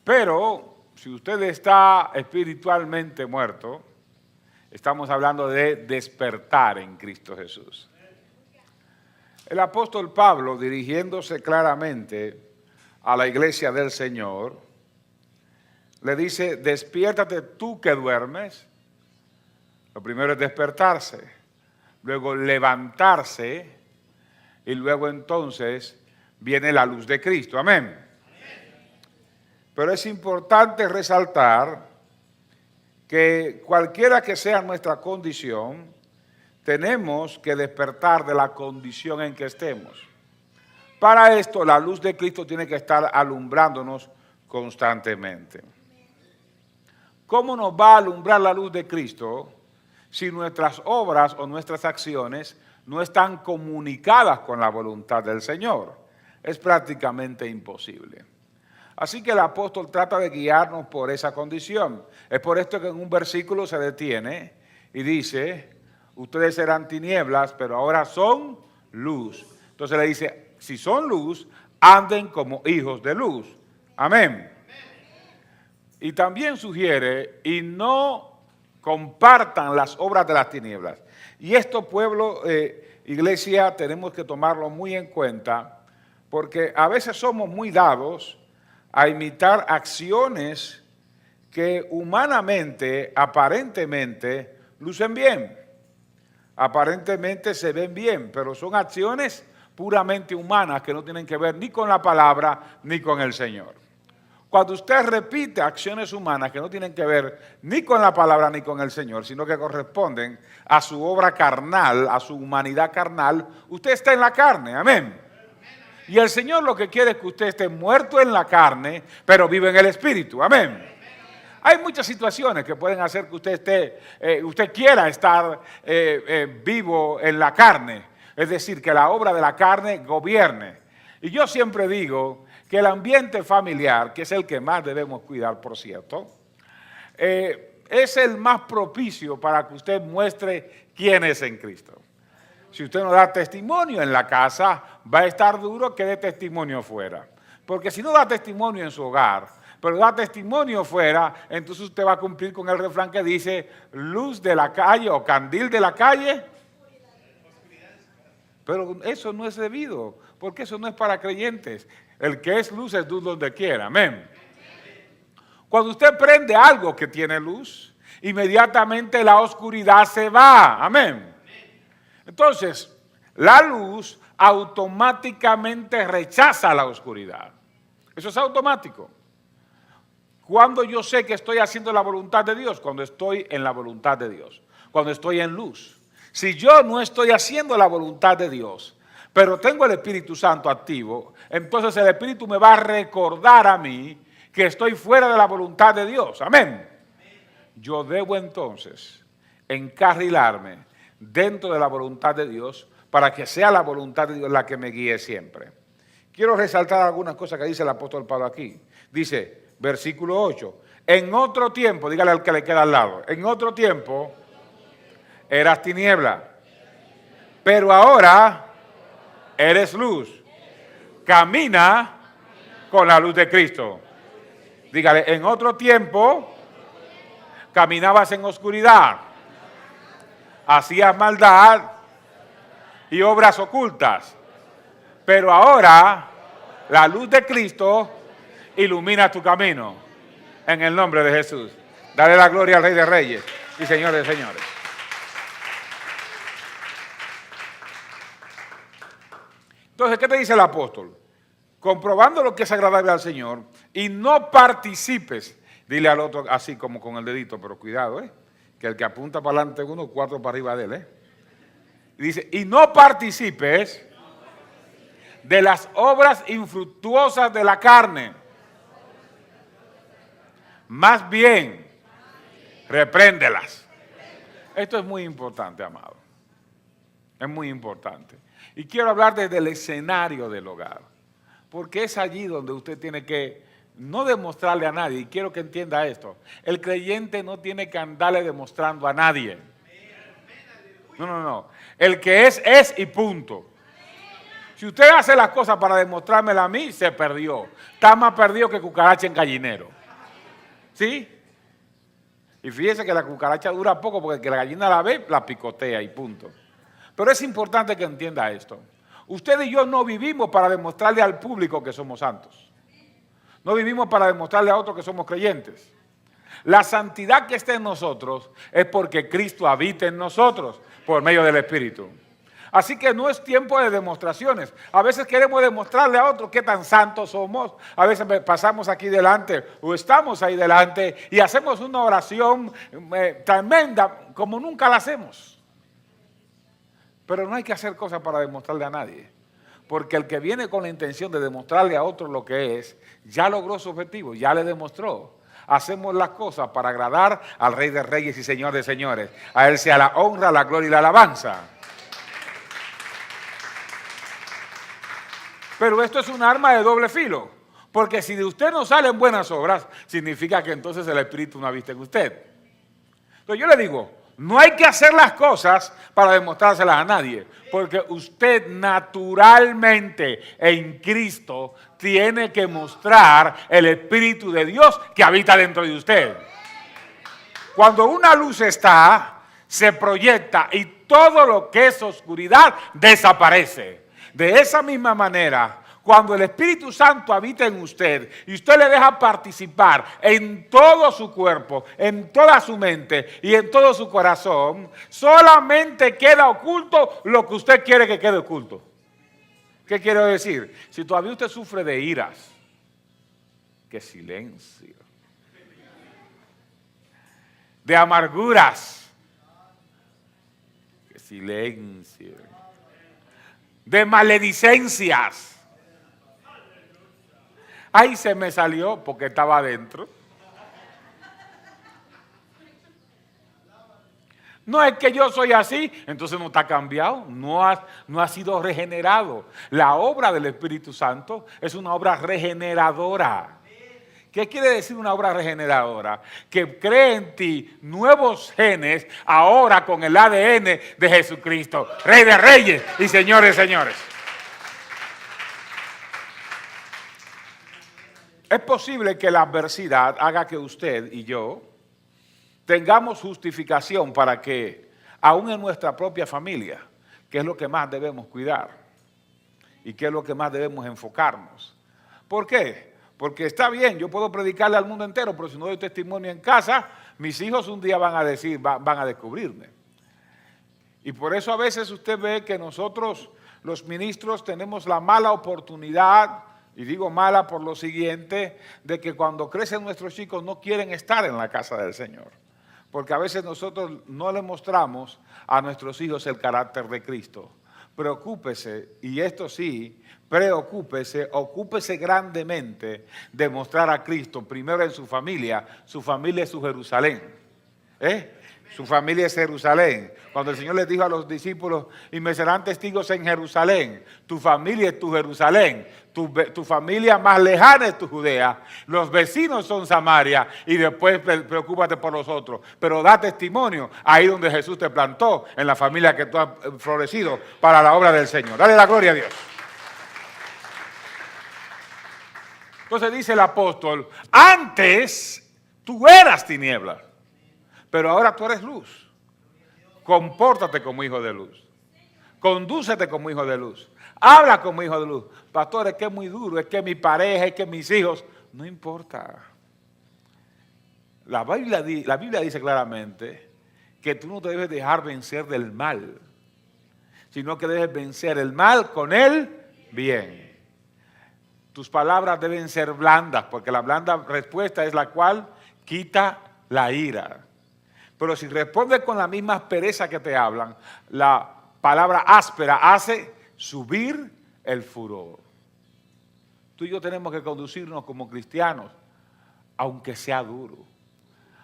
Pero si usted está espiritualmente muerto, estamos hablando de despertar en Cristo Jesús. El apóstol Pablo, dirigiéndose claramente a la iglesia del Señor, le dice: despiértate tú que duermes. Lo primero es despertarse, luego levantarse y luego entonces viene la luz de Cristo. Amén. Pero es importante resaltar que cualquiera que sea nuestra condición, tenemos que despertar de la condición en que estemos. Para esto, la luz de Cristo tiene que estar alumbrándonos constantemente. ¿Cómo nos va a alumbrar la luz de Cristo si nuestras obras o nuestras acciones no están comunicadas con la voluntad del Señor? Es prácticamente imposible. Así que el apóstol trata de guiarnos por esa condición. Es por esto que en un versículo se detiene y dice: ustedes eran tinieblas, pero ahora son luz. Entonces le dice: si son luz, anden como hijos de luz. Amén. Y también sugiere: y no compartan las obras de las tinieblas. Y esto, pueblo, iglesia, tenemos que tomarlo muy en cuenta, porque a veces somos muy dados a imitar acciones que humanamente, aparentemente, lucen bien. Aparentemente se ven bien, pero son acciones puramente humanas que no tienen que ver ni con la palabra ni con el Señor. Cuando usted repite acciones humanas que no tienen que ver ni con la palabra ni con el Señor, sino que corresponden a su obra carnal, a su humanidad carnal, usted está en la carne. Amén. Y el Señor lo que quiere es que usted esté muerto en la carne, pero vive en el Espíritu. Amén. Hay muchas situaciones que pueden hacer que usted quiera estar vivo en la carne. Es decir, que la obra de la carne gobierne. Y yo siempre digo que el ambiente familiar, que es el que más debemos cuidar, por cierto, es el más propicio para que usted muestre quién es en Cristo. Si usted no da testimonio en la casa, va a estar duro que dé testimonio fuera. Porque si no da testimonio en su hogar, pero da testimonio fuera, entonces usted va a cumplir con el refrán que dice: luz de la calle o candil de la calle. Pero eso no es debido, porque eso no es para creyentes. El que es luz donde quiera. Amén. Cuando usted prende algo que tiene luz, inmediatamente la oscuridad se va. Amén. Entonces, la luz automáticamente rechaza la oscuridad. Eso es automático. Cuando yo sé que estoy haciendo la voluntad de Dios, cuando estoy en la voluntad de Dios, cuando estoy en luz. Si yo no estoy haciendo la voluntad de Dios, pero tengo el Espíritu Santo activo, entonces el Espíritu me va a recordar a mí que estoy fuera de la voluntad de Dios. Amén. Yo debo entonces encarrilarme dentro de la voluntad de Dios para que sea la voluntad de Dios la que me guíe siempre. Quiero resaltar algunas cosas que dice el apóstol Pablo aquí. Dice, versículo 8, en otro tiempo, dígale al que le queda al lado, en otro tiempo eras tiniebla, pero ahora eres luz. Camina con la luz de Cristo. Dígale, en otro tiempo caminabas en oscuridad, hacías maldad y obras ocultas, pero ahora la luz de Cristo ilumina tu camino. En el nombre de Jesús. Dale la gloria al Rey de Reyes y Señor de Señores. Entonces, ¿qué te dice el apóstol? Comprobando lo que es agradable al Señor y no participes. Dile al otro así como con el dedito, pero cuidado, que el que apunta para adelante uno, 4 para arriba de él. Y dice, y no participes de las obras infructuosas de la carne. Más bien, repréndelas. Esto es muy importante, amado. Es muy importante. Y quiero hablar desde el escenario del hogar, porque es allí donde usted tiene que no demostrarle a nadie, y quiero que entienda esto, el creyente no tiene que andarle demostrando a nadie. No. El que es y punto. Si usted hace las cosas para demostrármela a mí, se perdió. Está más perdido que cucaracha en gallinero. ¿Sí? Y fíjese que la cucaracha dura poco porque el que la gallina la ve, la picotea y punto. Pero es importante que entienda esto. Usted y yo no vivimos para demostrarle al público que somos santos. No vivimos para demostrarle a otros que somos creyentes. La santidad que está en nosotros es porque Cristo habita en nosotros por medio del Espíritu. Así que no es tiempo de demostraciones. A veces queremos demostrarle a otros qué tan santos somos. A veces pasamos aquí delante o estamos ahí delante y hacemos una oración tremenda como nunca la hacemos. Pero no hay que hacer cosas para demostrarle a nadie. Porque el que viene con la intención de demostrarle a otro lo que es, ya logró su objetivo, ya le demostró. Hacemos las cosas para agradar al Rey de Reyes y Señor de Señores. A Él sea la honra, la gloria y la alabanza. Pero esto es un arma de doble filo, porque si de usted no salen buenas obras, significa que entonces el Espíritu no habita en usted. Entonces yo le digo, no hay que hacer las cosas para demostrárselas a nadie, porque usted naturalmente en Cristo tiene que mostrar el Espíritu de Dios que habita dentro de usted. Cuando una luz está, se proyecta y todo lo que es oscuridad desaparece. De esa misma manera, cuando el Espíritu Santo habita en usted y usted le deja participar en todo su cuerpo, en toda su mente y en todo su corazón, solamente queda oculto lo que usted quiere que quede oculto. ¿Qué quiero decir? Si todavía usted sufre de iras, que silencio. De amarguras, que silencio. De maledicencias. Ahí se me salió porque estaba adentro. No es que yo soy así, entonces no está cambiado, no ha sido regenerado. La obra del Espíritu Santo es una obra regeneradora. ¿Qué quiere decir una obra regeneradora? Que cree en ti nuevos genes ahora con el ADN de Jesucristo, Rey de Reyes y Señor de Señores. Es posible que la adversidad haga que usted y yo tengamos justificación para que, aún en nuestra propia familia, que es lo que más debemos cuidar y que es lo que más debemos enfocarnos. ¿Por qué? Porque está bien, yo puedo predicarle al mundo entero, pero si no doy testimonio en casa, mis hijos un día van a decir, van a descubrirme. Y por eso a veces usted ve que nosotros, los ministros, tenemos la mala oportunidad, y digo mala por lo siguiente, de que cuando crecen nuestros chicos no quieren estar en la casa del Señor. Porque a veces nosotros no le mostramos a nuestros hijos el carácter de Cristo. Preocúpese, y esto sí, preocúpese, ocúpese grandemente de mostrar a Cristo primero en su familia es su Jerusalén. Su familia es Jerusalén. Cuando el Señor les dijo a los discípulos, y me serán testigos en Jerusalén, tu familia es tu Jerusalén, tu familia más lejana es tu Judea, los vecinos son Samaria, y después preocúpate por los otros. Pero da testimonio ahí donde Jesús te plantó, en la familia que tú has florecido para la obra del Señor. Dale la gloria a Dios. Entonces dice el apóstol, antes tú eras tinieblas, pero ahora tú eres luz. Compórtate como hijo de luz. Condúcete como hijo de luz. Habla como hijo de luz. Pastor, es que es muy duro, es que mi pareja, es que mis hijos. No importa. La Biblia dice claramente que tú no te debes dejar vencer del mal, sino que debes vencer el mal con el bien. Tus palabras deben ser blandas, porque la blanda respuesta es la cual quita la ira. Pero si respondes con la misma aspereza que te hablan, la palabra áspera hace subir el furor. Tú y yo tenemos que conducirnos como cristianos, aunque sea duro.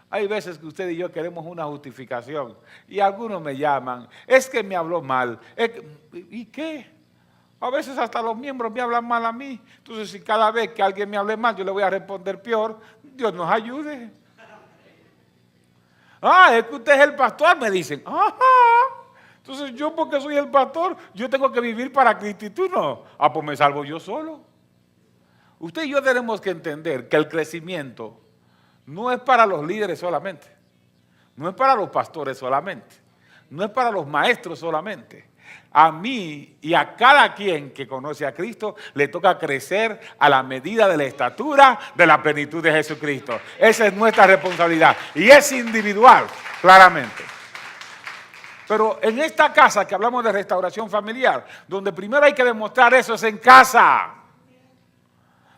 Hay veces que usted y yo queremos una justificación y algunos me llaman, es que me habló mal. ¿Y qué? A veces hasta los miembros me hablan mal a mí. Entonces, si cada vez que alguien me hable mal yo le voy a responder peor, Dios nos ayude. Es que usted es el pastor, me dicen. Ajá. Entonces yo, porque soy el pastor, yo tengo que vivir para Cristo y tú no. Ah, pues me salvo yo solo. Usted y yo tenemos que entender que el crecimiento no es para los líderes solamente, no es para los pastores solamente, no es para los maestros solamente. A mí y a cada quien que conoce a Cristo le toca crecer a la medida de la estatura de la plenitud de Jesucristo. Esa es nuestra responsabilidad y es individual, claramente. Pero en esta casa que hablamos de restauración familiar, donde primero hay que demostrar eso es en casa.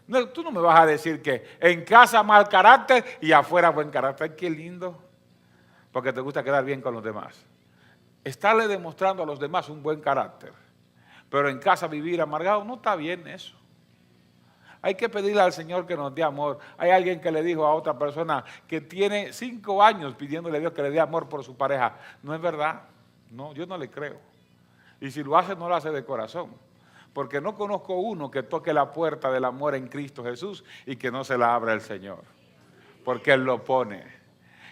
No, tú no me vas a decir que en casa mal carácter y afuera buen carácter. Qué lindo, porque te gusta quedar bien con los demás. Estarle demostrando a los demás un buen carácter, pero en casa vivir amargado, no está bien eso. Hay que pedirle al Señor que nos dé amor. Hay alguien que le dijo a otra persona que tiene 5 años pidiéndole a Dios que le dé amor por su pareja. No es verdad. No, yo no le creo. Y si lo hace, no lo hace de corazón. Porque no conozco uno que toque la puerta del amor en Cristo Jesús y que no se la abra el Señor. Porque Él lo pone.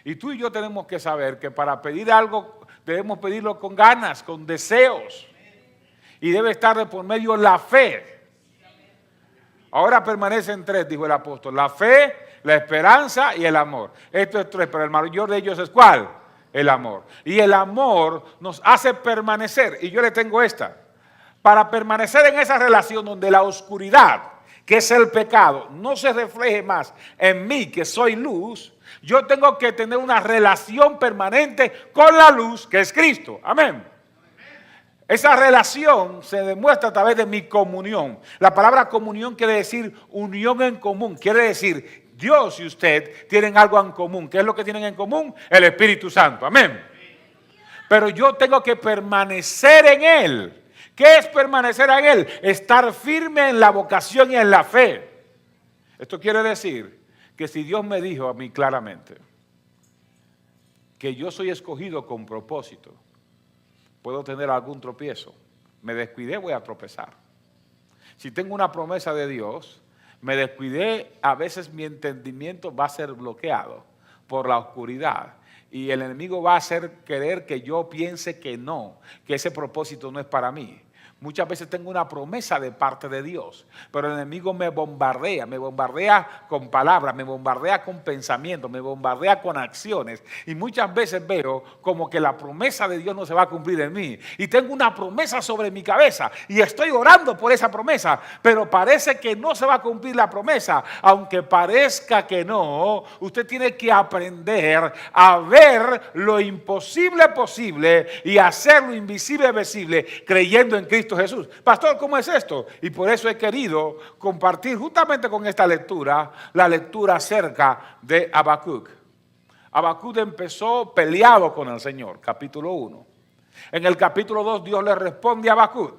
Y tú y yo tenemos que saber que para pedir algo debemos pedirlo con ganas, con deseos. Y debe estar de por medio la fe. Ahora permanecen 3, dijo el apóstol. La fe, la esperanza y el amor. Esto es 3, pero el mayor de ellos es ¿cuál? El amor. Y el amor nos hace permanecer. Y yo le tengo esta. Para permanecer en esa relación donde la oscuridad, que es el pecado, no se refleje más en mí, que soy luz, yo tengo que tener una relación permanente con la luz, que es Cristo. Amén. Esa relación se demuestra a través de mi comunión. La palabra comunión quiere decir unión en común. Quiere decir, Dios y usted tienen algo en común. ¿Qué es lo que tienen en común? El Espíritu Santo. Amén. Pero yo tengo que permanecer en Él. ¿Qué es permanecer en Él? Estar firme en la vocación y en la fe. Esto quiere decir que si Dios me dijo a mí claramente que yo soy escogido con propósito, puedo tener algún tropiezo. Me descuidé, voy a tropezar. Si tengo una promesa de Dios, me descuidé, a veces mi entendimiento va a ser bloqueado por la oscuridad. Y el enemigo va a hacer querer que yo piense que no, que ese propósito no es para mí. Muchas veces tengo una promesa de parte de Dios, pero el enemigo me bombardea con palabras, me bombardea con pensamientos, me bombardea con acciones. Y muchas veces veo como que la promesa de Dios no se va a cumplir en mí. Y tengo una promesa sobre mi cabeza y estoy orando por esa promesa, pero parece que no se va a cumplir la promesa. Aunque parezca que no, usted tiene que aprender a ver lo imposible posible y hacer lo invisible visible, creyendo en Cristo Jesús. Pastor, ¿cómo es esto? Y por eso he querido compartir justamente con esta lectura, la lectura acerca de Habacuc. Habacuc empezó peleado con el Señor, capítulo 1. En el capítulo 2 Dios le responde a Habacuc.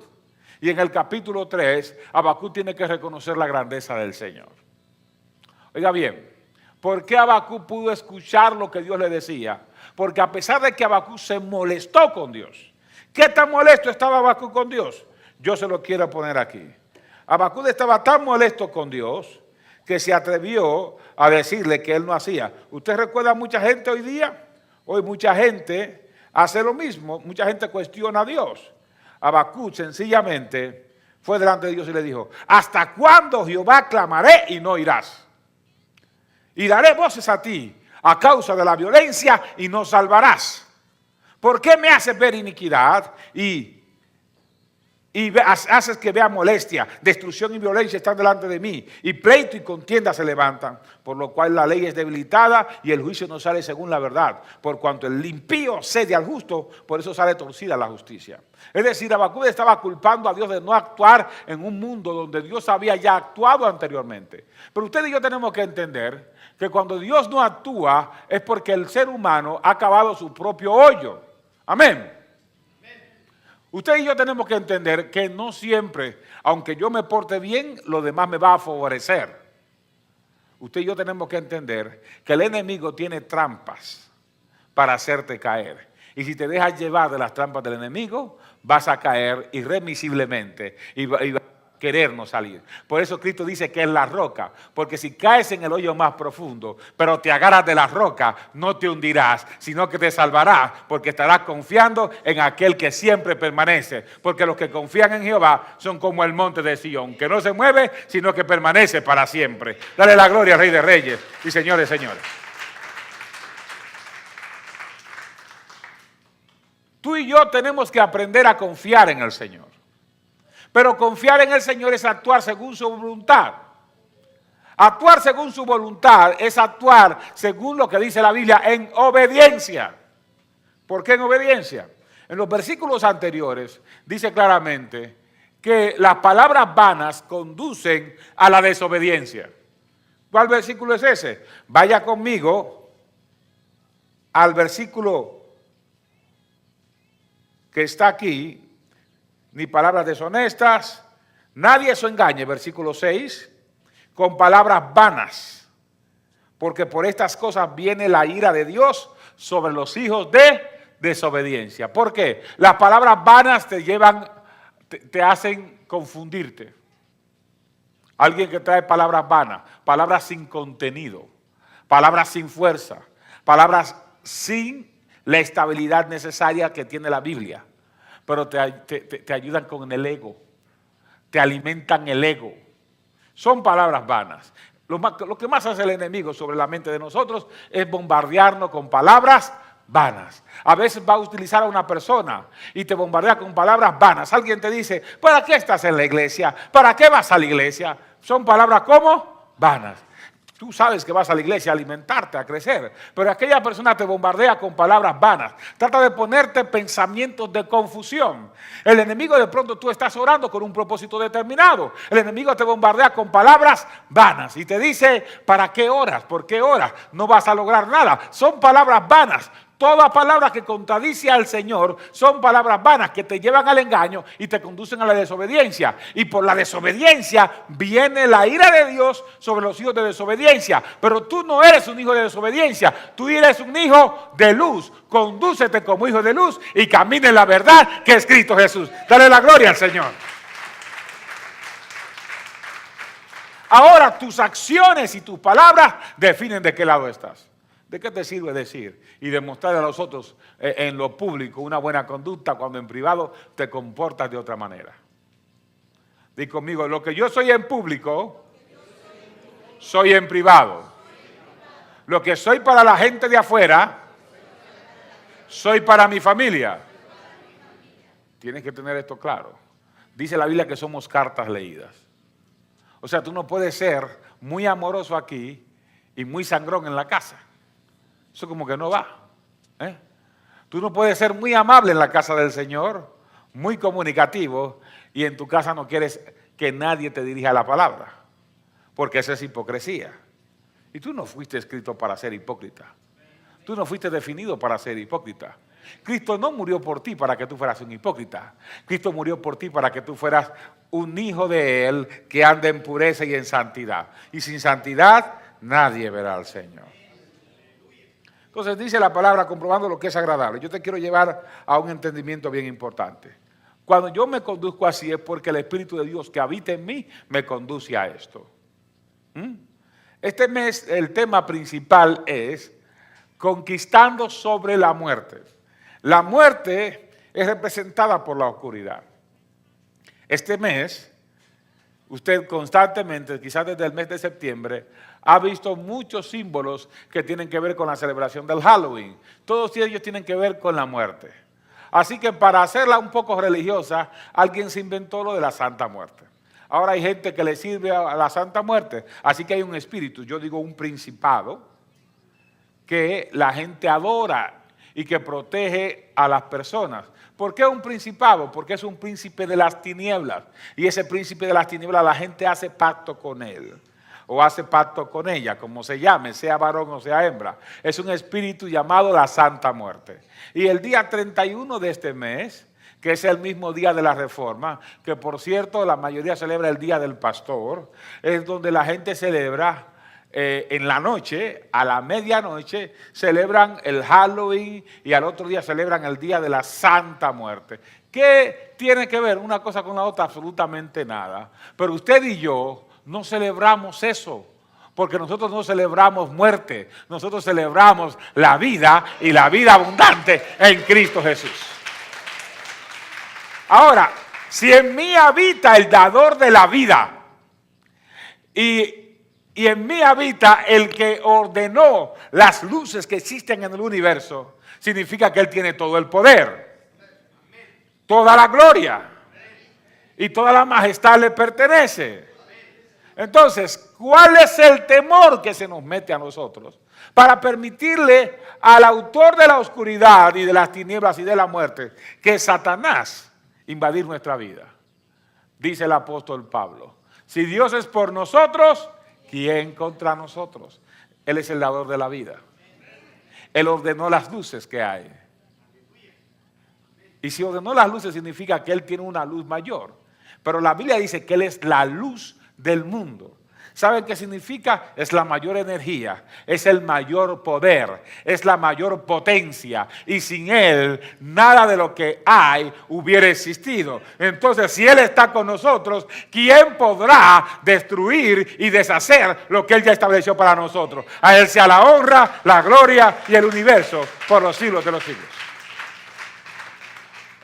Y en el capítulo 3 Habacuc tiene que reconocer la grandeza del Señor. Oiga bien, ¿por qué Habacuc pudo escuchar lo que Dios le decía? Porque a pesar de que Habacuc se molestó con Dios, ¿qué tan molesto estaba Habacuc con Dios? Yo se lo quiero poner aquí. Habacuc estaba tan molesto con Dios que se atrevió a decirle que él no hacía. ¿Usted recuerda a mucha gente hoy día? Hoy mucha gente hace lo mismo, mucha gente cuestiona a Dios. Habacuc sencillamente fue delante de Dios y le dijo: ¿hasta cuándo, Jehová, clamaré y no oirás? Y daré voces a ti a causa de la violencia y no salvarás. ¿Por qué me haces ver iniquidad y haces que vea molestia? Destrucción y violencia están delante de mí, y pleito y contienda se levantan, por lo cual la ley es debilitada y el juicio no sale según la verdad. Por cuanto el impío cede al justo, por eso sale torcida la justicia. Es decir, Habacuc estaba culpando a Dios de no actuar en un mundo donde Dios había ya actuado anteriormente. Pero usted y yo tenemos que entender que cuando Dios no actúa es porque el ser humano ha cavado su propio hoyo. Amén. Usted y yo tenemos que entender que no siempre, aunque yo me porte bien, lo demás me va a favorecer. Usted y yo tenemos que entender que el enemigo tiene trampas para hacerte caer. Y si te dejas llevar de las trampas del enemigo, vas a caer irremisiblemente y querer no salir. Por eso Cristo dice que es la roca, porque si caes en el hoyo más profundo, pero te agarras de la roca, no te hundirás, sino que te salvarás, porque estarás confiando en aquel que siempre permanece. Porque los que confían en Jehová son como el monte de Sión, que no se mueve, sino que permanece para siempre. Dale la gloria al Rey de Reyes y señores, señores. Tú y yo tenemos que aprender a confiar en el Señor. Pero confiar en el Señor es actuar según su voluntad. Actuar según su voluntad es actuar según lo que dice la Biblia en obediencia. ¿Por qué en obediencia? En los versículos anteriores dice claramente que las palabras vanas conducen a la desobediencia. ¿Cuál versículo es ese? Vaya conmigo al versículo que está aquí. Ni palabras deshonestas, nadie se engañe, versículo 6, con palabras vanas, porque por estas cosas viene la ira de Dios sobre los hijos de desobediencia. ¿Por qué? Las palabras vanas te llevan, te hacen confundirte. Alguien que trae palabras vanas, palabras sin contenido, palabras sin fuerza, palabras sin la estabilidad necesaria que tiene la Biblia. Pero te ayudan con el ego, te alimentan el ego. Son palabras vanas. Lo que más hace el enemigo sobre la mente de nosotros es bombardearnos con palabras vanas. A veces va a utilizar a una persona y te bombardea con palabras vanas. Alguien te dice, ¿para qué estás en la iglesia? ¿Para qué vas a la iglesia? Son palabras ¿cómo? Vanas. Tú sabes que vas a la iglesia a alimentarte, a crecer, pero aquella persona te bombardea con palabras vanas. Trata de ponerte pensamientos de confusión. El enemigo, de pronto tú estás orando con un propósito determinado. El enemigo te bombardea con palabras vanas y te dice, ¿para qué oras? ¿Por qué oras? No vas a lograr nada. Son palabras vanas. Toda palabra que contradice al Señor son palabras vanas que te llevan al engaño y te conducen a la desobediencia. Y por la desobediencia viene la ira de Dios sobre los hijos de desobediencia. Pero tú no eres un hijo de desobediencia, tú eres un hijo de luz. Condúcete como hijo de luz y camina en la verdad que es Cristo Jesús. Dale la gloria al Señor. Ahora tus acciones y tus palabras definen de qué lado estás. ¿De qué te sirve decir y demostrar a los otros en lo público una buena conducta cuando en privado te comportas de otra manera? Di conmigo, lo que yo soy en público, soy en privado. Lo que soy para la gente de afuera, soy para mi familia. Tienes que tener esto claro. Dice la Biblia que somos cartas leídas. O sea, tú no puedes ser muy amoroso aquí y muy sangrón en la casa. Eso como que no va. Tú no puedes ser muy amable en la casa del Señor, muy comunicativo, y en tu casa no quieres que nadie te dirija la palabra, porque esa es hipocresía. Y tú no fuiste escrito para ser hipócrita. Tú no fuiste definido para ser hipócrita. Cristo no murió por ti para que tú fueras un hipócrita. Cristo murió por ti para que tú fueras un hijo de Él que anda en pureza y en santidad. Y sin santidad nadie verá al Señor. Entonces dice la palabra comprobando lo que es agradable. Yo te quiero llevar a un entendimiento bien importante. Cuando yo me conduzco así es porque el Espíritu de Dios que habita en mí me conduce a esto. Este mes el tema principal es conquistando sobre la muerte. La muerte es representada por la oscuridad. Este mes, usted constantemente, quizás desde el mes de septiembre, ha visto muchos símbolos que tienen que ver con la celebración del Halloween. Todos ellos tienen que ver con la muerte. Así que para hacerla un poco religiosa, alguien se inventó lo de la Santa Muerte. Ahora hay gente que le sirve a la Santa Muerte, así que hay un espíritu, yo digo un principado, que la gente adora y que protege a las personas. ¿Por qué un principado? Porque es un príncipe de las tinieblas. Y ese príncipe de las tinieblas la gente hace pacto con él. O hace pacto con ella, como se llame, sea varón o sea hembra. Es un espíritu llamado la Santa Muerte. Y el día 31 de este mes, que es el mismo día de la Reforma, que por cierto la mayoría celebra el Día del Pastor, es donde la gente celebra en la noche, a la medianoche, celebran el Halloween y al otro día celebran el Día de la Santa Muerte. ¿Qué tiene que ver una cosa con la otra? Absolutamente nada. Pero usted y yo no celebramos eso, porque nosotros no celebramos muerte, nosotros celebramos la vida y la vida abundante en Cristo Jesús. Ahora, si en mí habita el dador de la vida y en mí habita el que ordenó las luces que existen en el universo, significa que Él tiene todo el poder, toda la gloria y toda la majestad le pertenece. Entonces, ¿cuál es el temor que se nos mete a nosotros para permitirle al autor de la oscuridad y de las tinieblas y de la muerte, que es Satanás, invadir nuestra vida? Dice el apóstol Pablo, si Dios es por nosotros, ¿quién contra nosotros? Él es el dador de la vida. Él ordenó las luces que hay. Y si ordenó las luces significa que Él tiene una luz mayor. Pero la Biblia dice que Él es la luz del mundo. ¿Saben qué significa? Es la mayor energía, es el mayor poder, es la mayor potencia. Y sin Él, nada de lo que hay hubiera existido. Entonces, si Él está con nosotros, ¿quién podrá destruir y deshacer lo que Él ya estableció para nosotros? A Él sea la honra, la gloria y el universo por los siglos de los siglos.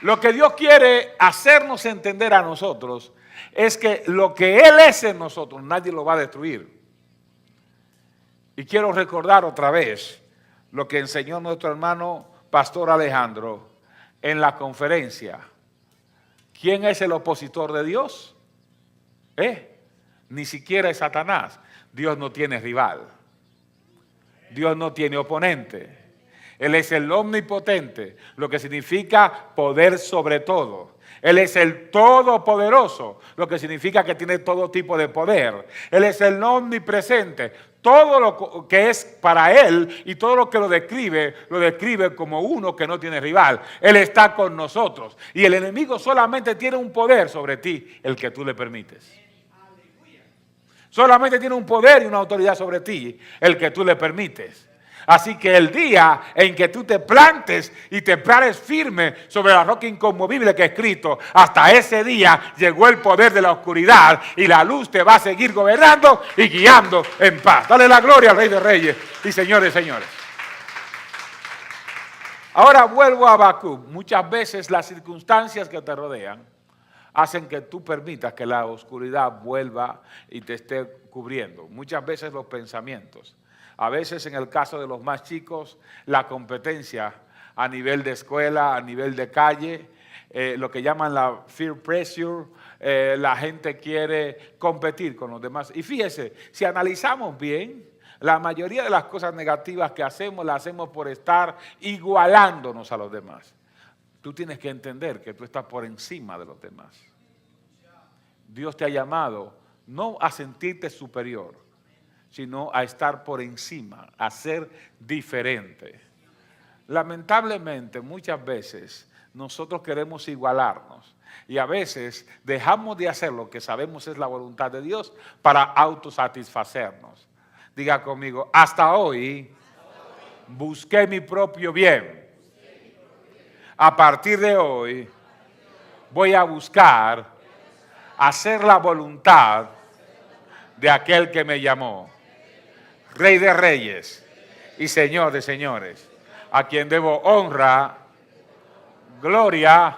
Lo que Dios quiere hacernos entender a nosotros es que lo que Él es en nosotros, nadie lo va a destruir. Y quiero recordar otra vez lo que enseñó nuestro hermano Pastor Alejandro en la conferencia. ¿Quién es el opositor de Dios? Ni siquiera es Satanás. Dios no tiene rival. Dios no tiene oponente. Él es el omnipotente, lo que significa poder sobre todo. Él es el todopoderoso, lo que significa que tiene todo tipo de poder. Él es el omnipresente. Todo lo que es para Él y todo lo que lo describe como uno que no tiene rival. Él está con nosotros. Y el enemigo solamente tiene un poder sobre ti, el que tú le permites. Solamente tiene un poder y una autoridad sobre ti, el que tú le permites. Así que el día en que tú te plantes y te pares firme sobre la roca inconmovible que es Cristo, hasta ese día llegó el poder de la oscuridad y la luz te va a seguir gobernando y guiando en paz. Dale la gloria al Rey de Reyes y Señores, señores. Ahora vuelvo a Habacuc. Muchas veces las circunstancias que te rodean hacen que tú permitas que la oscuridad vuelva y te esté cubriendo. Muchas veces los pensamientos. A veces, en el caso de los más chicos, la competencia a nivel de escuela, a nivel de calle, lo que llaman la peer pressure, la gente quiere competir con los demás. Y fíjese, si analizamos bien, la mayoría de las cosas negativas que hacemos, las hacemos por estar igualándonos a los demás. Tú tienes que entender que tú estás por encima de los demás. Dios te ha llamado no a sentirte superior, sino a estar por encima, a ser diferente. Lamentablemente, muchas veces nosotros queremos igualarnos y a veces dejamos de hacer lo que sabemos es la voluntad de Dios para autosatisfacernos. Diga conmigo, hasta hoy busqué mi propio bien. A partir de hoy voy a buscar hacer la voluntad de aquel que me llamó. Rey de reyes y Señor de señores, a quien debo honra, gloria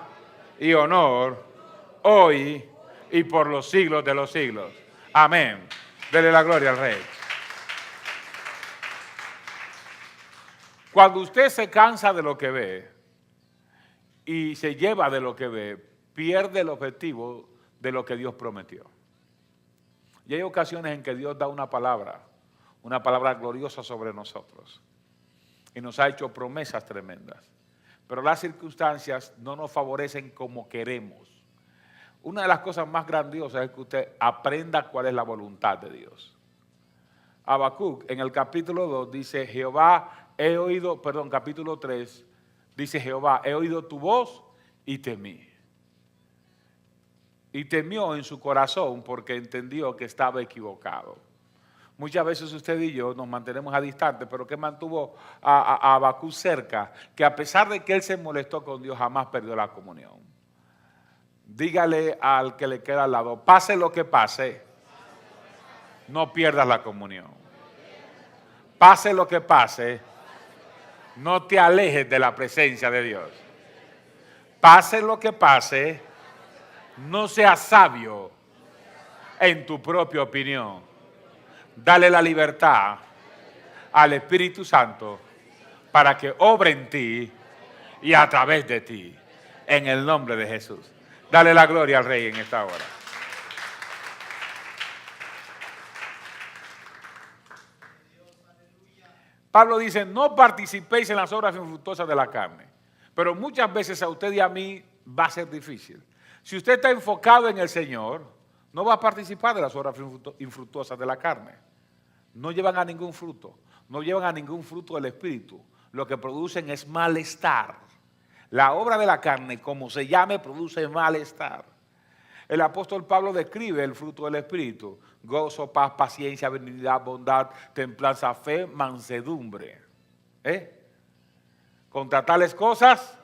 y honor hoy y por los siglos de los siglos. Amén. Dele la gloria al Rey. Cuando usted se cansa de lo que ve y se lleva de lo que ve, pierde el objetivo de lo que Dios prometió. Y hay ocasiones en que Dios da una palabra gloriosa sobre nosotros. Y nos ha hecho promesas tremendas. Pero las circunstancias no nos favorecen como queremos. Una de las cosas más grandiosas es que usted aprenda cuál es la voluntad de Dios. Habacuc en el capítulo 2 dice, capítulo 3, dice Jehová, he oído tu voz y temí. Y temió en su corazón porque entendió que estaba equivocado. Muchas veces usted y yo nos mantenemos a distante, pero que mantuvo a Habacuc cerca, que a pesar de que él se molestó con Dios, jamás perdió la comunión. Dígale al que le queda al lado, pase lo que pase, no pierdas la comunión. Pase lo que pase, no te alejes de la presencia de Dios. Pase lo que pase, no seas sabio en tu propia opinión. Dale la libertad al Espíritu Santo para que obre en ti y a través de ti, en el nombre de Jesús. Dale la gloria al Rey en esta hora. Pablo dice, no participéis en las obras infructuosas de la carne. Pero muchas veces a usted y a mí va a ser difícil. Si usted está enfocado en el Señor, no va a participar de las obras infructuosas de la carne. No llevan a ningún fruto. No llevan a ningún fruto del Espíritu. Lo que producen es malestar. La obra de la carne, como se llame, produce malestar. El apóstol Pablo describe el fruto del Espíritu: gozo, paz, paciencia, benignidad, bondad, templanza, fe, mansedumbre. Contra tales cosas,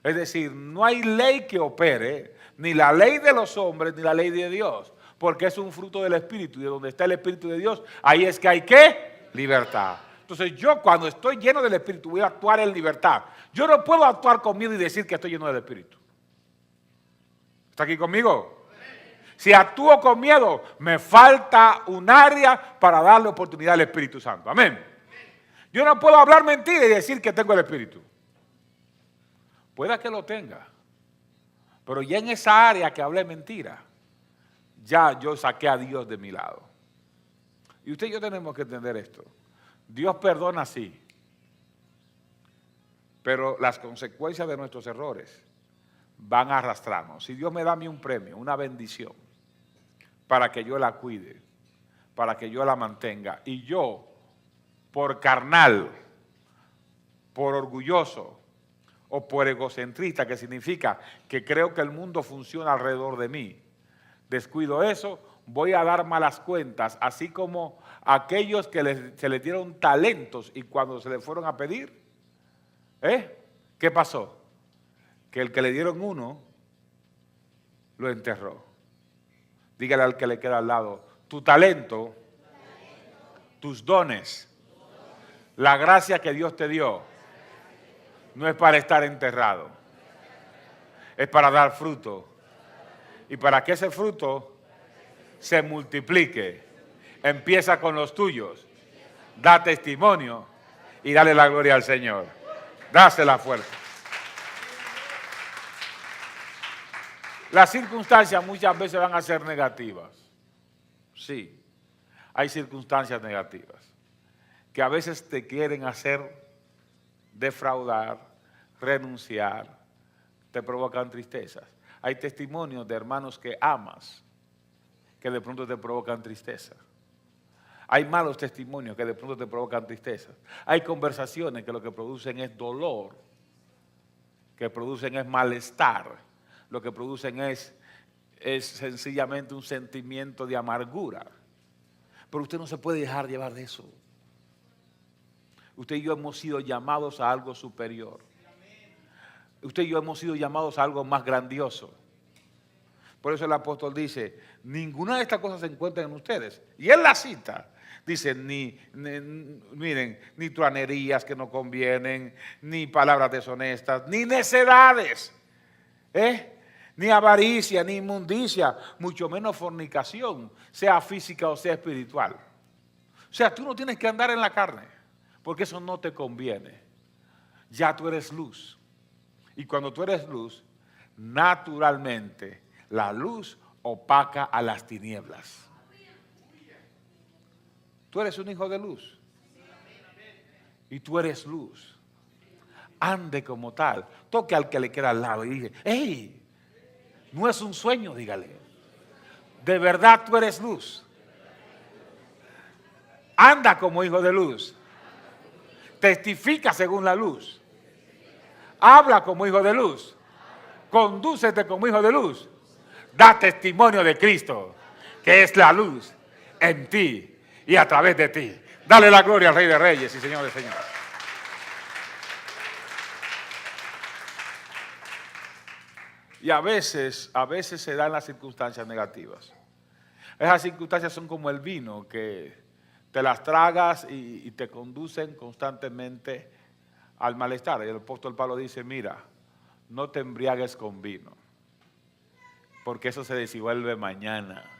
es decir, no hay ley que opere, ni la ley de los hombres, ni la ley de Dios, porque es un fruto del Espíritu, y donde está el Espíritu de Dios, ahí es que hay ¿qué? Libertad. Entonces yo, cuando estoy lleno del Espíritu, voy a actuar en libertad. Yo no puedo actuar con miedo y decir que estoy lleno del Espíritu. ¿Está aquí conmigo? Si actúo con miedo, me falta un área para darle oportunidad al Espíritu Santo. Amén. Yo no puedo hablar mentira y decir que tengo el Espíritu. Pueda que lo tenga, pero ya en esa área que hablé mentira, ya yo saqué a Dios de mi lado. Y usted y yo tenemos que entender esto. Dios perdona, sí, pero las consecuencias de nuestros errores van a arrastrarnos. Si Dios me da a mí un premio, una bendición, para que yo la cuide, para que yo la mantenga, y yo, por carnal, por orgulloso o por egocentrista, que significa que creo que el mundo funciona alrededor de mí, descuido eso, voy a dar malas cuentas, así como aquellos que se les dieron talentos y cuando se les fueron a pedir, ¿qué pasó? Que el que le dieron uno, lo enterró. Dígale al que le queda al lado, tu talento, tus dones, la gracia que Dios te dio, no es para estar enterrado, es para dar fruto. Y para que ese fruto se multiplique, empieza con los tuyos, da testimonio y dale la gloria al Señor. Dásela fuerza. Las circunstancias muchas veces van a ser negativas. Sí, hay circunstancias negativas que a veces te quieren hacer defraudar, renunciar, te provocan tristezas. Hay testimonios de hermanos que amas que de pronto te provocan tristeza. Hay malos testimonios que de pronto te provocan tristeza. Hay conversaciones que lo que producen es dolor, que producen es malestar, lo que producen es sencillamente un sentimiento de amargura. Pero usted no se puede dejar llevar de eso. Usted y yo hemos sido llamados a algo superior. Usted y yo hemos sido llamados a algo más grandioso. Por eso el apóstol dice, ninguna de estas cosas se encuentran en ustedes. Y él la cita. Dice, miren, ni truanerías que no convienen, ni palabras deshonestas, ni necedades, ni avaricia, ni inmundicia, mucho menos fornicación, sea física o sea espiritual. O sea, tú no tienes que andar en la carne, porque eso no te conviene. Ya tú eres luz. Y cuando tú eres luz, naturalmente la luz opaca a las tinieblas. Tú eres un hijo de luz. Y tú eres luz. Ande como tal. Toque al que le queda al lado y dice, ¡hey! No es un sueño, dígale. De verdad tú eres luz. Anda como hijo de luz. Testifica según la luz. Habla como hijo de luz. Condúcete como hijo de luz. Da testimonio de Cristo, que es la luz en ti y a través de ti. Dale la gloria al Rey de Reyes y Señor de Señores. Y a veces se dan las circunstancias negativas. Esas circunstancias son como el vino, que te las tragas y te conducen constantemente al malestar. Y el apóstol Pablo dice, mira, no te embriagues con vino, porque eso se disuelve mañana.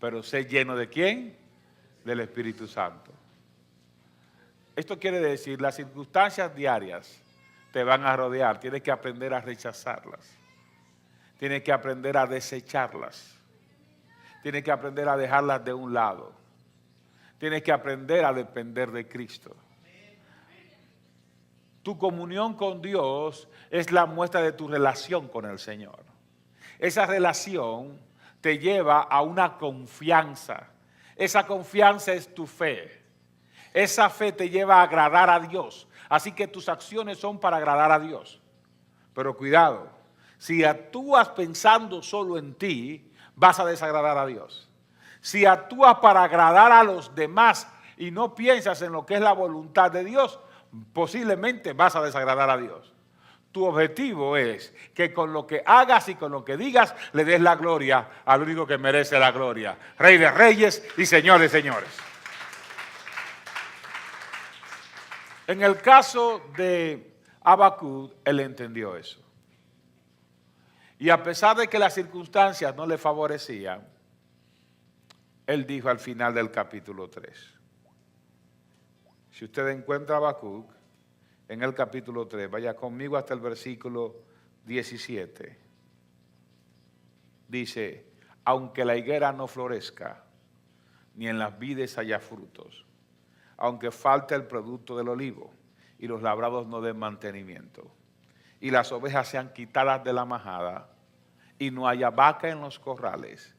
Pero sé lleno ¿de quién? Del Espíritu Santo. Esto quiere decir, las circunstancias diarias te van a rodear. Tienes que aprender a rechazarlas. Tienes que aprender a desecharlas. Tienes que aprender a dejarlas de un lado. Tienes que aprender a depender de Cristo. Tu comunión con Dios es la muestra de tu relación con el Señor. Esa relación te lleva a una confianza. Esa confianza es tu fe. Esa fe te lleva a agradar a Dios. Así que tus acciones son para agradar a Dios. Pero cuidado, si actúas pensando solo en ti, vas a desagradar a Dios. Si actúas para agradar a los demás y no piensas en lo que es la voluntad de Dios, posiblemente vas a desagradar a Dios. Tu objetivo es que con lo que hagas y con lo que digas le des la gloria al único que merece la gloria, Rey de Reyes y Señor de Señores. En el caso de Habacuc, él entendió eso. Y a pesar de que las circunstancias no le favorecían, él dijo al final del capítulo 3. Si usted encuentra a Habacuc en el capítulo 3, vaya conmigo hasta el versículo 17. Dice, aunque la higuera no florezca, ni en las vides haya frutos, aunque falte el producto del olivo, y los labrados no den mantenimiento, y las ovejas sean quitadas de la majada, y no haya vaca en los corrales,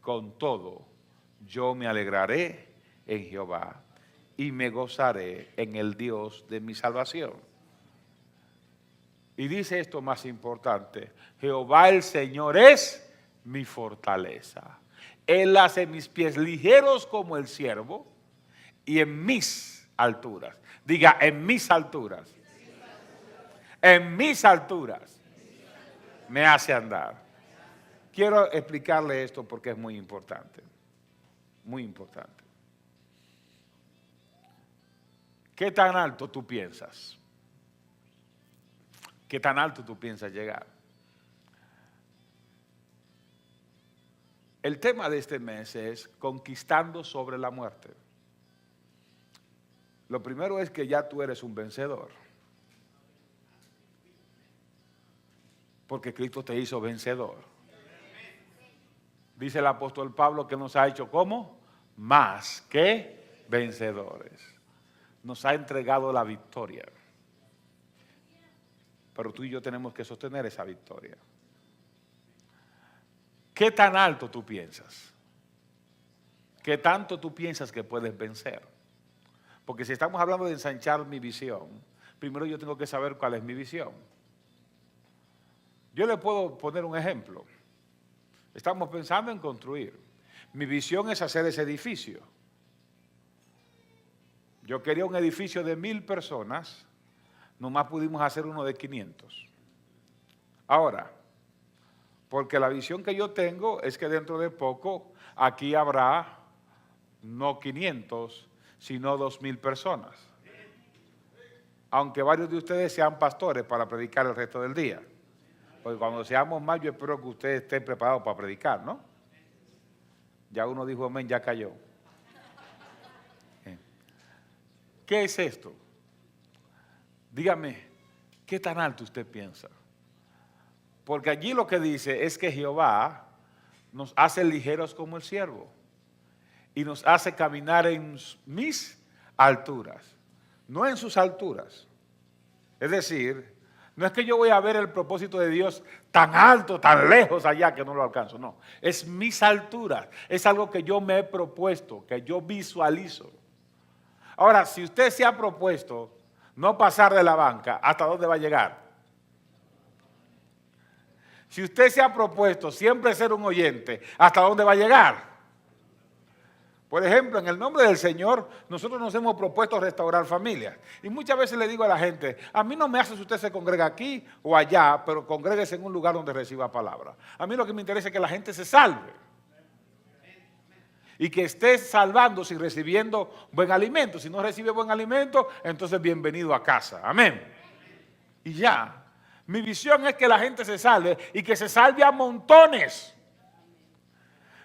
con todo yo me alegraré en Jehová, y me gozaré en el Dios de mi salvación. Y dice esto más importante, Jehová el Señor es mi fortaleza. Él hace mis pies ligeros como el ciervo y en mis alturas. Diga, en mis alturas. En mis alturas me hace andar. Quiero explicarle esto porque es muy importante. Muy importante. ¿Qué tan alto tú piensas? ¿Qué tan alto tú piensas llegar? El tema de este mes es conquistando sobre la muerte. Lo primero es que ya tú eres un vencedor. Porque Cristo te hizo vencedor. Dice el apóstol Pablo que nos ha hecho ¿cómo? Más que vencedores. Nos ha entregado la victoria. Pero tú y yo tenemos que sostener esa victoria. ¿Qué tan alto tú piensas? ¿Qué tanto tú piensas que puedes vencer? Porque si estamos hablando de ensanchar mi visión, primero yo tengo que saber cuál es mi visión. Yo le puedo poner un ejemplo. Estamos pensando en construir. Mi visión es hacer ese edificio. Yo quería un edificio de 1000 personas, nomás pudimos hacer uno de 500. Ahora, porque la visión que yo tengo es que dentro de poco aquí habrá no 500, sino 2000 personas. Aunque varios de ustedes sean pastores para predicar el resto del día. Porque cuando seamos más, yo espero que ustedes estén preparados para predicar, ¿no? Ya uno dijo amén, ya cayó. ¿Qué es esto? Dígame, ¿qué tan alto usted piensa? Porque allí lo que dice es que Jehová nos hace ligeros como el ciervo y nos hace caminar en mis alturas, no en sus alturas. Es decir, no es que yo voy a ver el propósito de Dios tan alto, tan lejos allá que no lo alcanzo, no. Es mis alturas, es algo que yo me he propuesto, que yo visualizo. Ahora, si usted se ha propuesto no pasar de la banca, ¿hasta dónde va a llegar? Si usted se ha propuesto siempre ser un oyente, ¿hasta dónde va a llegar? Por ejemplo, en el nombre del Señor, nosotros nos hemos propuesto restaurar familias. Y muchas veces le digo a la gente, a mí no me hace si usted se congrega aquí o allá, pero congréguese en un lugar donde reciba palabra. A mí lo que me interesa es que la gente se salve. Y que esté salvándose y recibiendo buen alimento. Si no recibe buen alimento, entonces bienvenido a casa. Amén. Y ya. Mi visión es que la gente se salve y que se salve a montones.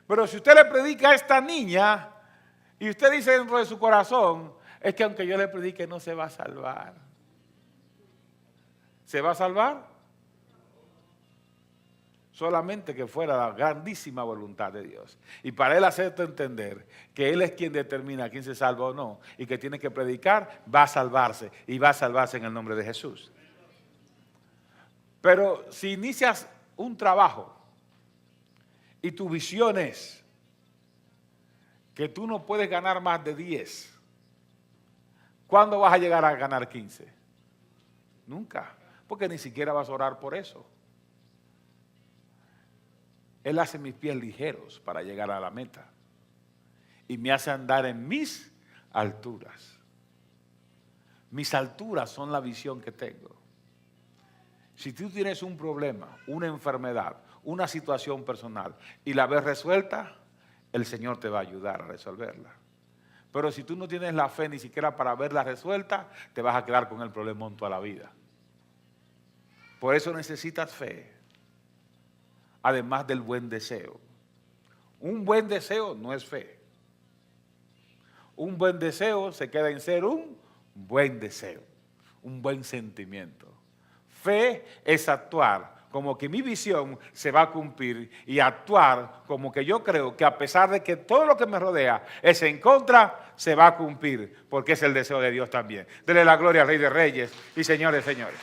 Pero si usted le predica a esta niña y usted dice dentro de su corazón, es que aunque yo le predique no se va a salvar. ¿Se va a salvar? Solamente que fuera la grandísima voluntad de Dios. Y para Él hacerte entender que Él es quien determina quién se salva o no y que tiene que predicar, va a salvarse y va a salvarse en el nombre de Jesús. Pero si inicias un trabajo y tu visión es que tú no puedes ganar más de 10, ¿cuándo vas a llegar a ganar 15? Nunca, porque ni siquiera vas a orar por eso. Él hace mis pies ligeros para llegar a la meta y me hace andar en mis alturas. Mis alturas son la visión que tengo. Si tú tienes un problema, una enfermedad, una situación personal y la ves resuelta, el Señor te va a ayudar a resolverla. Pero si tú no tienes la fe ni siquiera para verla resuelta, te vas a quedar con el problema toda la vida. Por eso necesitas fe, además del buen deseo. Un buen deseo no es fe. Un buen deseo se queda en ser un buen deseo, un buen sentimiento. Fe es actuar como que mi visión se va a cumplir y actuar como que yo creo que a pesar de que todo lo que me rodea es en contra, se va a cumplir, porque es el deseo de Dios también. Dele la gloria al Rey de Reyes y Señores, señores.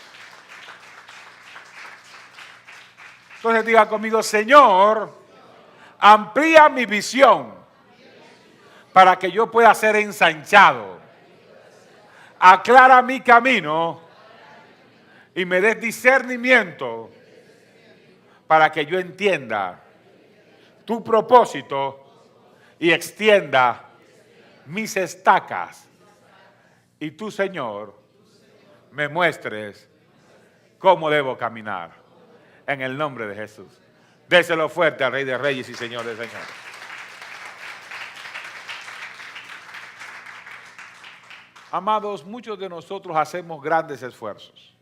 Entonces diga conmigo, Señor, amplía mi visión para que yo pueda ser ensanchado. Aclara mi camino y me des discernimiento para que yo entienda tu propósito y extienda mis estacas. Y tú, Señor, me muestres cómo debo caminar. En el nombre de Jesús. Déselo fuerte al Rey de Reyes y Señor de Señores. Amados, muchos de nosotros hacemos grandes esfuerzos,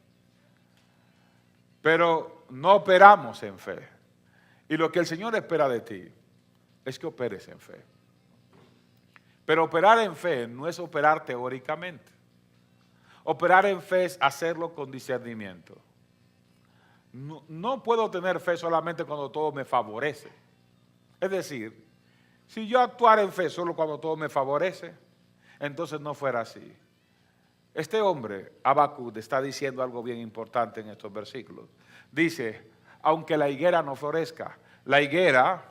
pero no operamos en fe. Y lo que el Señor espera de ti es que operes en fe. Pero operar en fe no es operar teóricamente. Operar en fe es hacerlo con discernimiento. No puedo tener fe solamente cuando todo me favorece. Es decir, si yo actuara en fe solo cuando todo me favorece, entonces no fuera así. Este hombre, Habacuc, está diciendo algo bien importante en estos versículos. Dice, aunque la higuera no florezca, la higuera,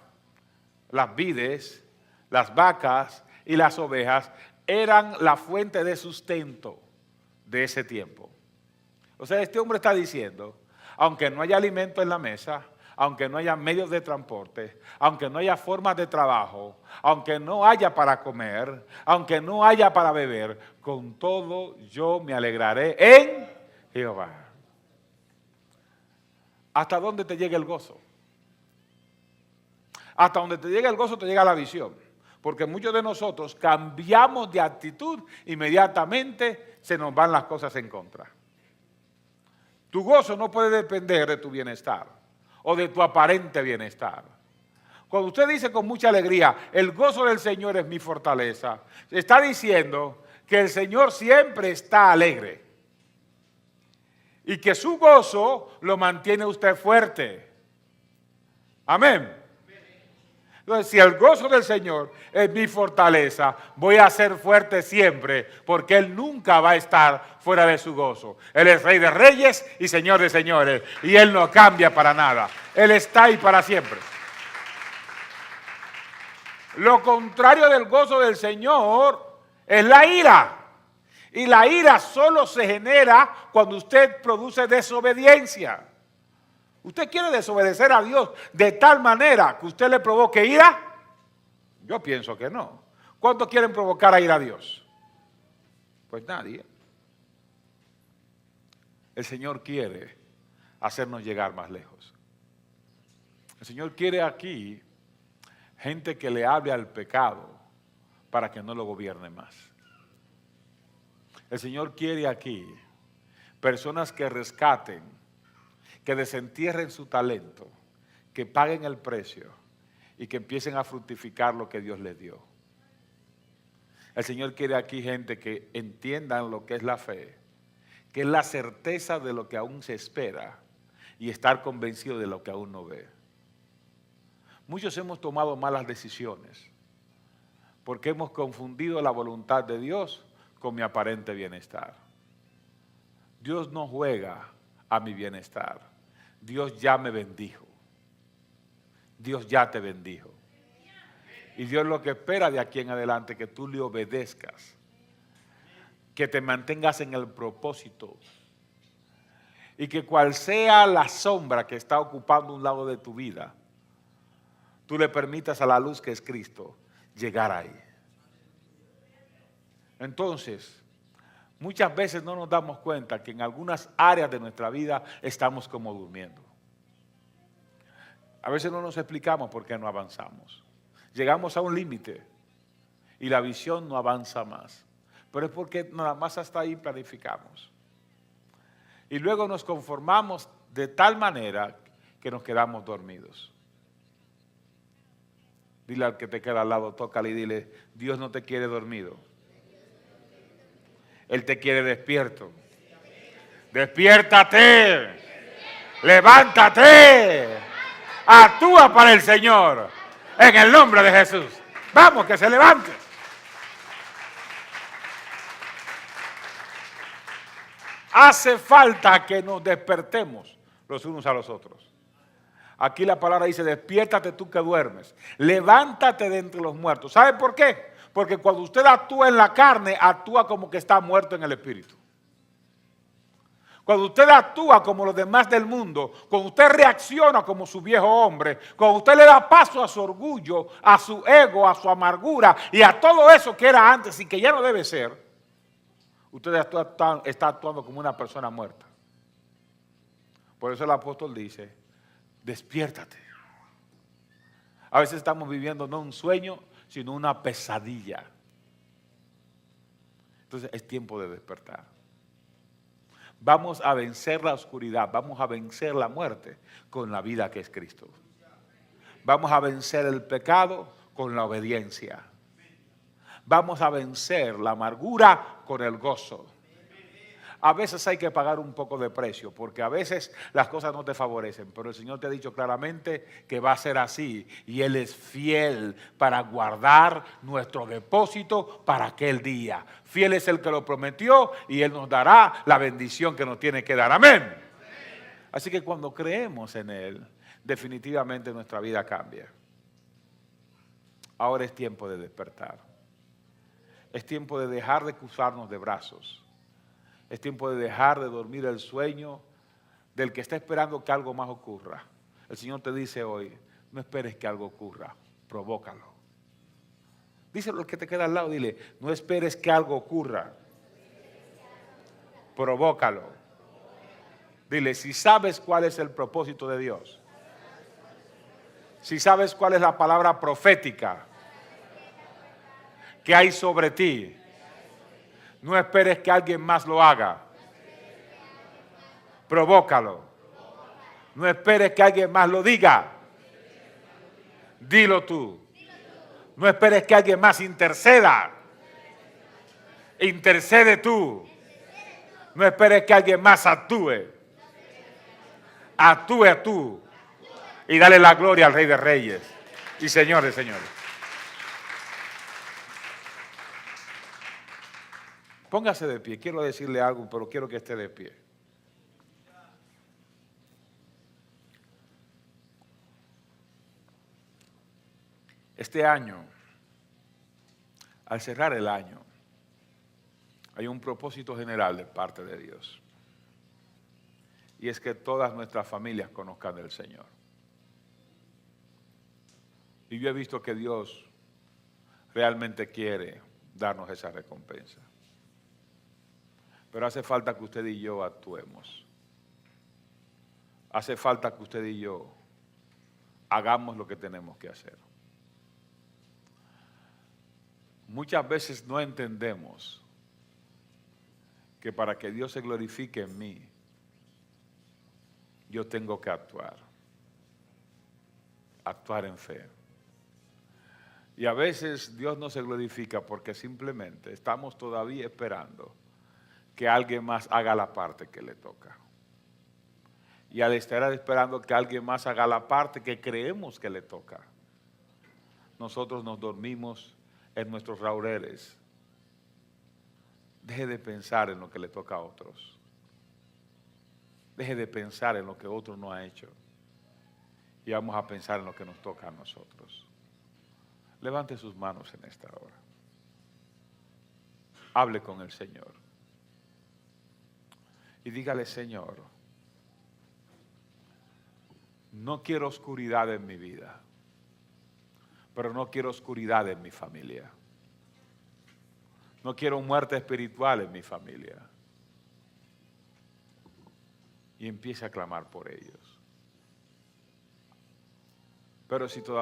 las vides, las vacas y las ovejas eran la fuente de sustento de ese tiempo. O sea, este hombre está diciendo, aunque no haya alimento en la mesa, aunque no haya medios de transporte, aunque no haya formas de trabajo, aunque no haya para comer, aunque no haya para beber, con todo yo me alegraré en Jehová. ¿Hasta dónde te llega el gozo? Hasta donde te llega el gozo te llega la visión. Porque muchos de nosotros cambiamos de actitud, inmediatamente se nos van las cosas en contra. Tu gozo no puede depender de tu bienestar o de tu aparente bienestar. Cuando usted dice con mucha alegría, el gozo del Señor es mi fortaleza, está diciendo que el Señor siempre está alegre y que su gozo lo mantiene usted fuerte. Amén. Entonces, si el gozo del Señor es mi fortaleza, voy a ser fuerte siempre, porque Él nunca va a estar fuera de su gozo. Él es Rey de Reyes y Señor de Señores, y Él no cambia para nada. Él está ahí para siempre. Lo contrario del gozo del Señor es la ira. Y la ira solo se genera cuando usted produce desobediencia. ¿Usted quiere desobedecer a Dios de tal manera que usted le provoque ira? Yo pienso que no. ¿Cuántos quieren provocar a ir a Dios? Pues nadie. El Señor quiere hacernos llegar más lejos. El Señor quiere aquí gente que le hable al pecado para que no lo gobierne más. El Señor quiere aquí personas que rescaten, que desentierren su talento, que paguen el precio y que empiecen a fructificar lo que Dios les dio. El Señor quiere aquí gente que entiendan lo que es la fe, que es la certeza de lo que aún se espera y estar convencido de lo que aún no ve. Muchos hemos tomado malas decisiones porque hemos confundido la voluntad de Dios con mi aparente bienestar. Dios no juega a mi bienestar. Dios ya me bendijo. Dios ya te bendijo. Y Dios lo que espera de aquí en adelante es que tú le obedezcas, que te mantengas en el propósito y que cual sea la sombra que está ocupando un lado de tu vida, tú le permitas a la luz que es Cristo llegar ahí. Entonces, muchas veces no nos damos cuenta que en algunas áreas de nuestra vida estamos como durmiendo. A veces no nos explicamos por qué no avanzamos. Llegamos a un límite y la visión no avanza más. Pero es porque nada más hasta ahí planificamos. Y luego nos conformamos de tal manera que nos quedamos dormidos. Dile al que te queda al lado, tócale y dile, Dios no te quiere dormido. Él te quiere despierto. Despiértate. Levántate. Actúa para el Señor. En el nombre de Jesús. Vamos, que se levante. Hace falta que nos despertemos los unos a los otros. Aquí la palabra dice, despiértate tú que duermes. Levántate de entre los muertos. ¿Sabe por qué? Porque cuando usted actúa en la carne, actúa como que está muerto en el espíritu. Cuando usted actúa como los demás del mundo, cuando usted reacciona como su viejo hombre, cuando usted le da paso a su orgullo, a su ego, a su amargura y a todo eso que era antes y que ya no debe ser, usted está actuando como una persona muerta. Por eso el apóstol dice, despiértate. A veces estamos viviendo no un sueño, sino una pesadilla. Entonces es tiempo de despertar. Vamos a vencer la oscuridad, vamos a vencer la muerte con la vida que es Cristo. Vamos a vencer el pecado con la obediencia. Vamos a vencer la amargura con el gozo. A veces hay que pagar un poco de precio, porque a veces las cosas no te favorecen, pero el Señor te ha dicho claramente que va a ser así, y Él es fiel para guardar nuestro depósito para aquel día. Fiel es el que lo prometió, y Él nos dará la bendición que nos tiene que dar. Amén. Así que cuando creemos en Él, definitivamente nuestra vida cambia. Ahora es tiempo de despertar. Es tiempo de dejar de cruzarnos de brazos. Es tiempo de dejar de dormir el sueño del que está esperando que algo más ocurra. El Señor te dice hoy, no esperes que algo ocurra, provócalo. Díselo al que te queda al lado, dile, no esperes que algo ocurra, provócalo. Dile, si sabes cuál es el propósito de Dios, si sabes cuál es la palabra profética que hay sobre ti, no esperes que alguien más lo haga. Provócalo. No esperes que alguien más lo diga. Dilo tú. No esperes que alguien más interceda. Intercede tú. No esperes que alguien más actúe. Actúe tú. Y dale la gloria al Rey de Reyes y Señor de Señores. Póngase de pie, quiero decirle algo, pero quiero que esté de pie. Este año, al cerrar el año, hay un propósito general de parte de Dios. Y es que todas nuestras familias conozcan del Señor. Y yo he visto que Dios realmente quiere darnos esa recompensa. Pero hace falta que usted y yo actuemos. Hace falta que usted y yo hagamos lo que tenemos que hacer. Muchas veces no entendemos que para que Dios se glorifique en mí, yo tengo que actuar en fe. Y a veces Dios no se glorifica porque simplemente estamos todavía esperando que alguien más haga la parte que le toca. Y al estar esperando que alguien más haga la parte que creemos que le toca, nosotros nos dormimos en nuestros laureles. Deje de pensar en lo que le toca a otros. Deje de pensar en lo que otro no ha hecho. Y vamos a pensar en lo que nos toca a nosotros. Levante sus manos en esta hora. Hable con el Señor. Y dígale, Señor, no quiero oscuridad en mi vida, pero no quiero oscuridad en mi familia. No quiero muerte espiritual en mi familia. Y empiece a clamar por ellos. Pero si todavía